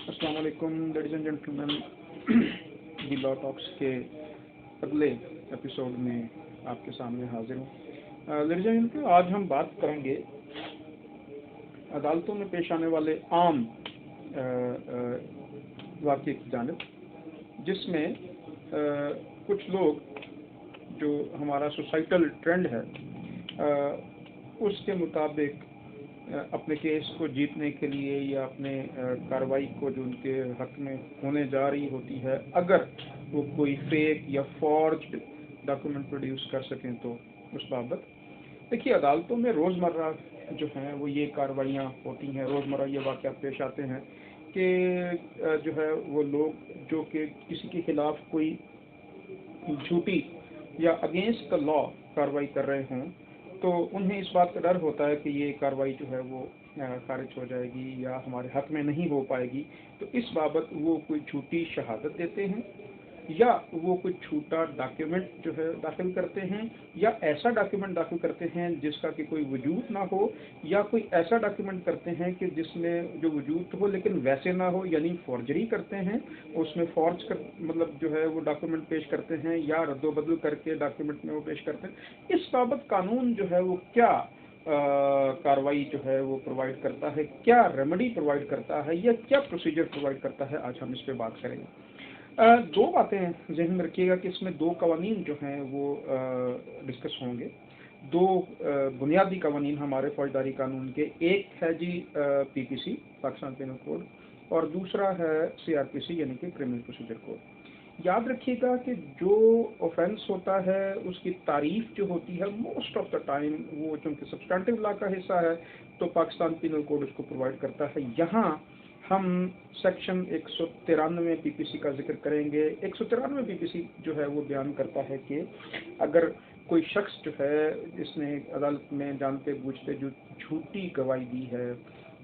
अस्सलाम वालेकुम ladies and gentleman, the law talks के अगले एपिसोड में आपके सामने हाजिर हूँ। लेडीज एंड जेंटलमैन, आज हम बात करेंगे अदालतों में पेश आने वाले आम वाक़ये की जानिब, जिसमें कुछ लोग जो हमारा सोसाइटल ट्रेंड है उसके मुताबिक अपने केस को जीतने के लिए या अपने कार्रवाई को जो उनके हक में होने जा रही होती है, अगर वो कोई फेक या फॉर्ज्ड डॉक्यूमेंट प्रोड्यूस कर सकें तो उस बाबत देखिए, अदालतों में रोज़मर्रा जो हैं वो ये कार्रवाइयाँ होती हैं। रोज़मर्रा ये वाक़यात पेश आते हैं कि जो है वो लोग जो कि किसी के ख़िलाफ़ कोई झूठी या अगेंस्ट द लॉ कार्रवाई कर रहे हों, तो उन्हें इस बात का डर होता है कि ये कार्रवाई जो है वो खारिज हो जाएगी या हमारे हक में नहीं हो पाएगी, तो इस बाबत वो कोई झूठी शहादत देते हैं या वो कोई झूठा डॉक्यूमेंट जो है दाखिल करते हैं, या ऐसा डॉक्यूमेंट दाखिल करते हैं जिसका कि कोई वजूद ना हो, या कोई ऐसा डॉक्यूमेंट करते हैं कि जिसमें जो वजूद हो लेकिन वैसे ना हो, यानी फॉर्जरी करते हैं, उसमें फॉर्ज कर मतलब जो है वो डॉक्यूमेंट पेश करते हैं या रद्दोबदल करके डॉक्यूमेंट में वो पेश करते हैं। इस बाबत कानून जो है वो क्या कार्रवाई जो है वो प्रोवाइड करता है, क्या रेमेडी प्रोवाइड करता है या क्या प्रोसीजर प्रोवाइड करता है, आज हम इस पर बात करेंगे। दो बातें ज़हन में रखिएगा कि इसमें दो कवानीन जो हैं वो डिस्कस होंगे। दो बुनियादी कवानीन हमारे फौजदारी कानून के, एक है जी पीपीसी पाकिस्तान पेनल कोड और दूसरा है सीआरपीसी यानी कि क्रिमिनल प्रोसीजर कोड। याद रखिएगा कि जो ऑफेंस होता है उसकी तारीफ जो होती है मोस्ट ऑफ द टाइम वो चूँकि सब्सटेंटिव लॉ का हिस्सा है तो पाकिस्तान पेनल कोड उसको प्रोवाइड करता है। यहाँ हम सेक्शन 193 पीपीसी का जिक्र करेंगे। 193 पीपीसी जो है वो बयान करता है कि अगर कोई शख्स जो है जिसने अदालत में जानते बूझते जो झूठी गवाही दी है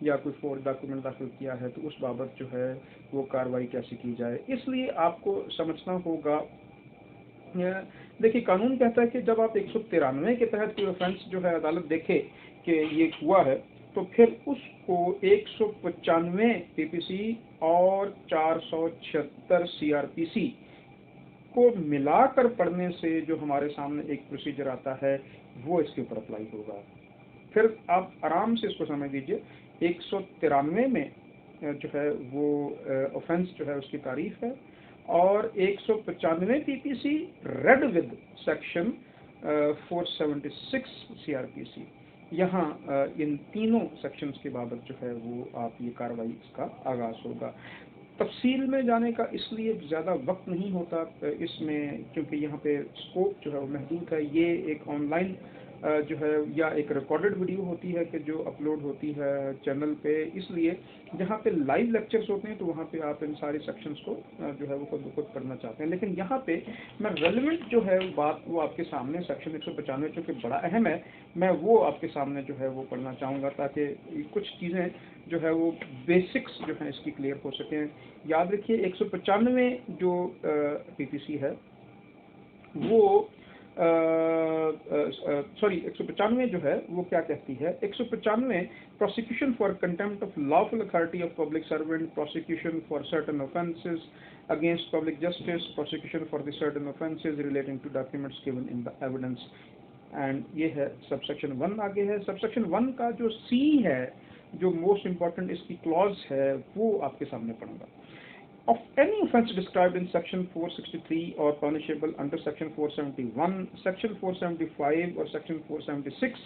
या कोई फॉर्ज डॉक्यूमेंट दाखिल किया है तो उस बाबत जो है वो कार्रवाई कैसे की जाए, इसलिए आपको समझना होगा। देखिए, कानून कहता है कि जब आप 193 के तहत कोई ऑफेंस जो है अदालत देखे कि ये हुआ है तो फिर उसको 195 पीपीसी और 476 सीआरपीसी को मिलाकर पढ़ने से जो हमारे सामने एक प्रोसीजर आता है वो इसके ऊपर अप्लाई होगा। फिर आप आराम से इसको समझ लीजिए। 193 में जो है वो ऑफेंस जो है उसकी तारीफ है और 195 PPC read with section 476 CrPC, यहाँ इन तीनों सेक्शंस के बाबत जो है वो आप ये कार्रवाई इसका आगाज़ होगा। तफसील में जाने का इसलिए ज़्यादा वक्त नहीं होता इसमें, क्योंकि यहाँ पे स्कोप जो है वो महदूद है। ये एक ऑनलाइन जो है या एक रिकॉर्डेड वीडियो होती है कि जो अपलोड होती है चैनल पे, इसलिए जहाँ पे लाइव लेक्चर्स होते हैं तो वहाँ पे आप इन सारे सेक्शंस को जो है वो खुद ब खुद पढ़ना चाहते हैं। लेकिन यहाँ पे मैं रेलेवेंट जो है बात वो आपके सामने सेक्शन 195 जो कि बड़ा अहम है, मैं वो आपके सामने जो है वो पढ़ना चाहूँगा ताकि कुछ चीज़ें जो है वो बेसिक्स जो है इसकी क्लियर हो सकें। याद रखिए 195 जो पीपीसी है वो सॉरी 195 जो है वो क्या कहती है। 195 prosecution for contempt of lawful authority of public servant, prosecution for certain offences against public justice, prosecution for the certain offences relating to documents given in the evidence, and ये है सबसेक्शन 1 आगे है। सबसेक्शन 1 का जो सी है, जो most important इसकी clause है, वो आपके सामने पढ़ूंगा। Of any offence described in section 463 or punishable under section 471, section 475 or section 476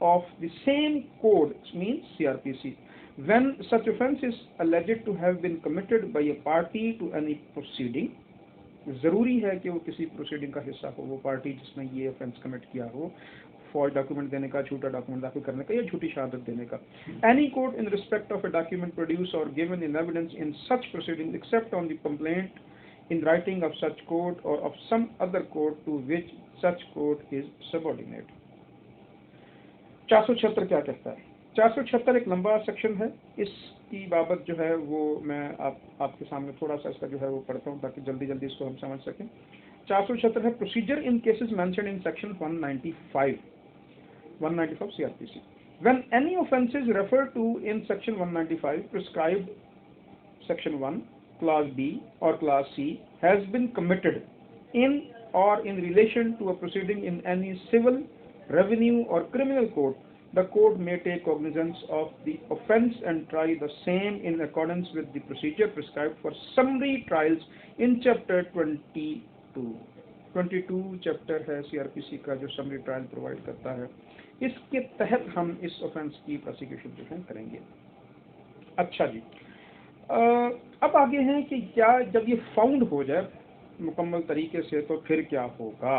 of the same code, means CRPC, when such offence is alleged to have been committed by a party to any proceeding, ज़रूरी है कि वो किसी proceeding का हिस्सा हो, वो party जिसने ये ऑफेंस कमिट किया हो, फॉल्स डॉक्यूमेंट देने का, झूठा डॉक्यूमेंट दाखिल करने का या झूठी शहादत देने का। Any court in respect of a document produce or given in evidence in such proceeding except on the complaint in writing of such court or of some other court to which such court is subordinate. 476 क्या कहता है? 476 एक लंबा section है, इसकी बाबत जो है वो मैं आपके सामने थोड़ा सा इसका जो है वो पढ़ता हूँ ताकि जल्दी जल्दी इसको हम समझ सकें। 476 है procedure in cases mentioned in section 195 CRPC। When any offences referred to in section 195 prescribed Section 1, Clause B or Clause C has been committed in or in relation to a proceeding in any civil, revenue or criminal court, the court may take cognizance of the offence and try the same in accordance with the procedure prescribed for summary trials in Chapter 22. 22 chapter है CrPC का जो summary trial provide करता है, इसके तहत हम इस offence की प्रोसिक्यूशन जो है करेंगे। अच्छा जी, अब आगे हैं कि क्या जब ये फाउंड हो जाए मुकम्मल तरीके से तो फिर क्या होगा।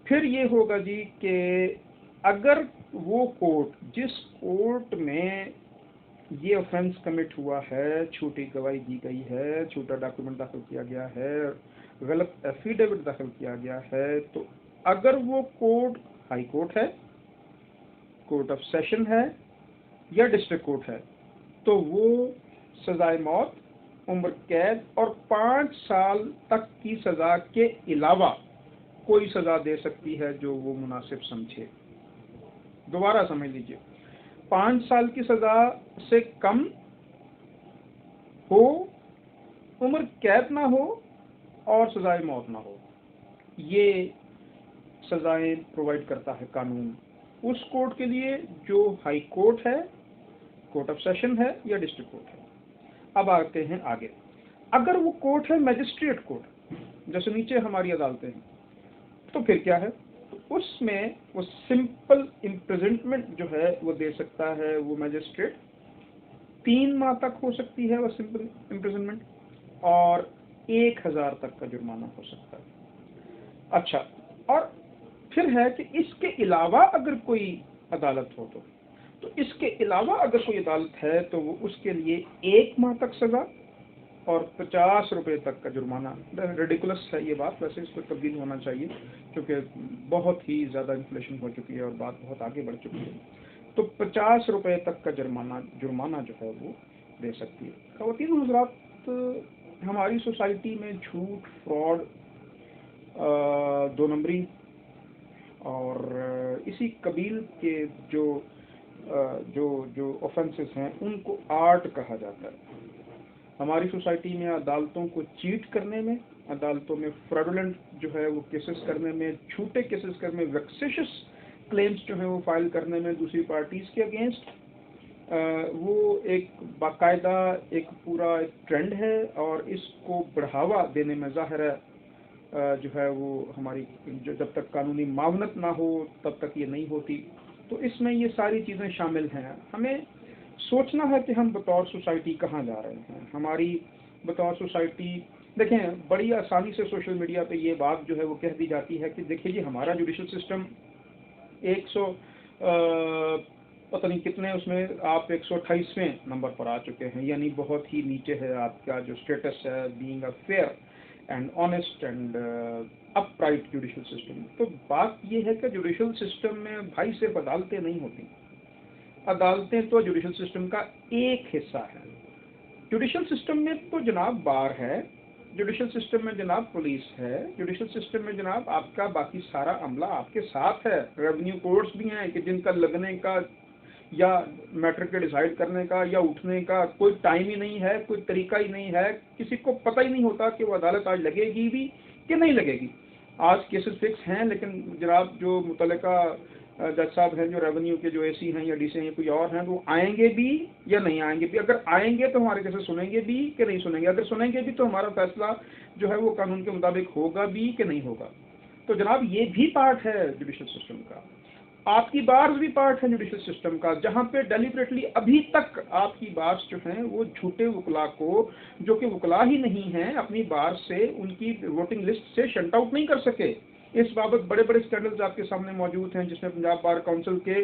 फिर ये होगा जी कि अगर वो कोर्ट जिस कोर्ट में ये ऑफेंस कमिट हुआ है, झूठी गवाही दी गई है, झूठा डॉक्यूमेंट दाखिल किया गया है, गलत एफिडेविट दाखिल किया गया है, तो अगर वो कोर्ट हाई कोर्ट है, कोर्ट ऑफ सेशन है या डिस्ट्रिक्ट कोर्ट है, तो वो सजाए मौत, उम्र कैद और 5 साल तक की सजा के अलावा कोई सजा दे सकती है जो वो मुनासिब समझे। दोबारा समझ लीजिए, 5 साल की सजा से कम हो, उम्र कैद ना हो और सजाए मौत ना हो, ये सजाएं प्रोवाइड करता है कानून उस कोर्ट के लिए जो हाई कोर्ट है, कोर्ट ऑफ सेशन है या डिस्ट्रिक्ट कोर्ट है। अब आते हैं आगे, अगर वो कोर्ट है मैजिस्ट्रेट कोर्ट, जैसे नीचे हमारी अदालतें हैं, तो फिर क्या है, तो उसमें वो सिंपल इम्प्रिजनमेंट जो है वो दे सकता है वो मैजिस्ट्रेट, 3 माह तक हो सकती है वो सिंपल इम्प्रिजनमेंट, और 1000 तक का जुर्माना हो सकता है। अच्छा, और फिर है कि इसके अलावा अगर कोई अदालत हो तो इसके अलावा अगर कोई अदालत है तो वो उसके लिए 1 माह तक सजा और 50 रुपए तक का जुर्माना। रेडिकुलस है ये बात, वैसे इसको तब्दील होना चाहिए क्योंकि बहुत ही ज़्यादा इन्फ्लेशन हो चुकी है और बात बहुत आगे बढ़ चुकी है। तो 50 रुपए तक का जुर्माना जो है वो दे सकती है। ख़वातीन और हज़रात, हमारी सोसाइटी में झूठ, फ्रॉड, 2 नंबरी और इसी कबील के जो ऑफेंसेस हैं उनको आर्ट कहा जाता है। हमारी सोसाइटी में अदालतों को चीट करने में, अदालतों में फ्रॉडुलेंट जो है वो केसेस करने में, झूठे केसेस करने में, वेक्सेशियस क्लेम्स जो है वो फाइल करने में दूसरी पार्टीज के अगेंस्ट, वो एक बाकायदा एक पूरा एक ट्रेंड है और इसको बढ़ावा देने में ज़ाहिर है जो है वो हमारी जो जब तक कानूनी मावनत ना हो तब तक ये नहीं होती। तो इसमें ये सारी चीज़ें शामिल हैं। हमें सोचना है कि हम बतौर सोसाइटी कहाँ जा रहे हैं। हमारी बतौर सोसाइटी, देखें, बड़ी आसानी से सोशल मीडिया पे ये बात जो है वो कह दी जाती है कि देखिए जी हमारा जुडिशल सिस्टम 100 पता नहीं कितने उसमें आप 128वें नंबर पर आ चुके हैं, यानी बहुत ही नीचे है आपका जो स्टेटस है being a fair and honest and upright judicial system. तो बात ये है कि जुडिशल सिस्टम में भाई सिर्फ अदालतें नहीं होती, अदालतें तो जुडिशल सिस्टम का एक हिस्सा है। जुडिशल सिस्टम में तो जनाब बार है, जुडिशल सिस्टम में जनाब पुलिस है, जुडिशल सिस्टम में जनाब आपका बाकी सारा अमला आपके साथ है, रेवेन्यू कोर्ट्स भी हैं कि जिनका लगने का या मैटर के डिसाइड करने का या उठने का कोई टाइम ही नहीं है, कोई तरीका ही नहीं है, किसी को पता ही नहीं होता कि वो अदालत आज लगेगी भी कि नहीं लगेगी। आज केसेस फिक्स हैं लेकिन जनाब जो मुतल्लिका जज साहब हैं, जो रेवेन्यू के जो एसी हैं या डीसी हैं, कोई और हैं, तो आएंगे भी या नहीं आएंगे भी। अगर आएंगे तो हमारे केसेस सुनेंगे भी कि नहीं सुनेंगे, अगर सुनेंगे भी तो हमारा फैसला जो है वो कानून के मुताबिक होगा भी कि नहीं होगा। तो जनाब ये भी पार्ट है जुडिशल सिस्टम का। आपकी बार्स भी पार्ट है जुडिशल सिस्टम का, जहां पे डेलिबरेटली अभी तक आपकी बार्स जो हैं वो झूठे वकला को, जो कि वकला ही नहीं हैं, अपनी बार से उनकी वोटिंग लिस्ट से शट आउट नहीं कर सके। इस बाबत बड़े बड़े स्कैंडल्स आपके सामने मौजूद हैं, जिसमें पंजाब बार काउंसिल के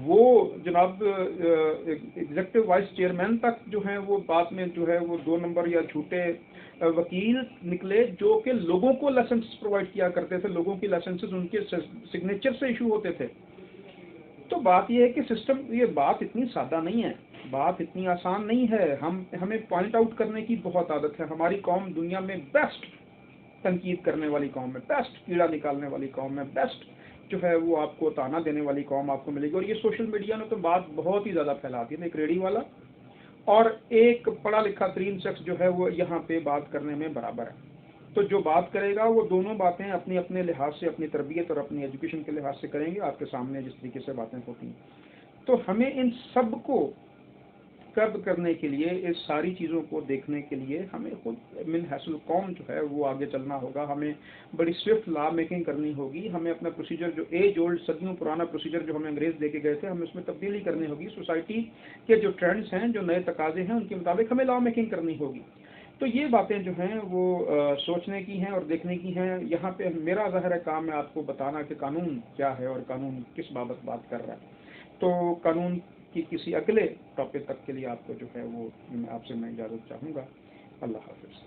वो जनाब एग्जीक्यूटिव वाइस चेयरमैन तक जो हैं वो बात में जो है वो 2 नंबर या झूठे वकील निकले, जो कि लोगों को लाइसेंस प्रोवाइड किया करते थे, लोगों की लाइसेंसेस उनके सिग्नेचर से इशू होते थे। तो बात यह है कि सिस्टम, ये बात इतनी सादा नहीं है, बात इतनी आसान नहीं है। हमें पॉइंट आउट करने की बहुत आदत है। हमारी कौम दुनिया में बेस्ट तनकीद करने वाली कौम है, बेस्ट कीड़ा निकालने वाली कौम है, बेस्ट जो है वो आपको ताना देने वाली कौम आपको मिलेगी। और ये सोशल मीडिया ने तो बात बहुत ही ज़्यादा फैला दी है। एक रेडी वाला और एक पढ़ा लिखा तरीन शख्स जो है वो यहाँ पे बात करने में बराबर है। तो जो बात करेगा वो दोनों बातें अपनी अपने लिहाज से, अपनी तरबियत और अपनी एजुकेशन के लिहाज से करेंगे, आपके सामने जिस तरीके से बातें होती हैं। तो हमें इन सब को कर्ब करने के लिए, इस सारी चीज़ों को देखने के लिए हमें खुद मिन हैसुल कौम जो है वो आगे चलना होगा। हमें बड़ी स्विफ्ट लॉ मेकिंग करनी होगी। हमें अपना प्रोसीजर, जो एज ओल्ड सदियों पुराना प्रोसीजर जो हमें अंग्रेज दे के गए थे, हमें उसमें तब्दीली करनी होगी। सोसाइटी के जो ट्रेंड्स हैं, जो नए तकाजे हैं, उनके मुताबिक हमें लॉ मेकिंग करनी होगी। तो ये बातें जो हैं वो सोचने की हैं और देखने की हैं। यहाँ पे मेरा ज़ाहिर है काम है आपको बताना कि कानून क्या है और कानून किस बाबत बात कर रहा है। तो कानून की किसी अगले टॉपिक तक के लिए आपको जो है वो आपसे मैं इजाज़त चाहूँगा। अल्लाह हाफ़िज़।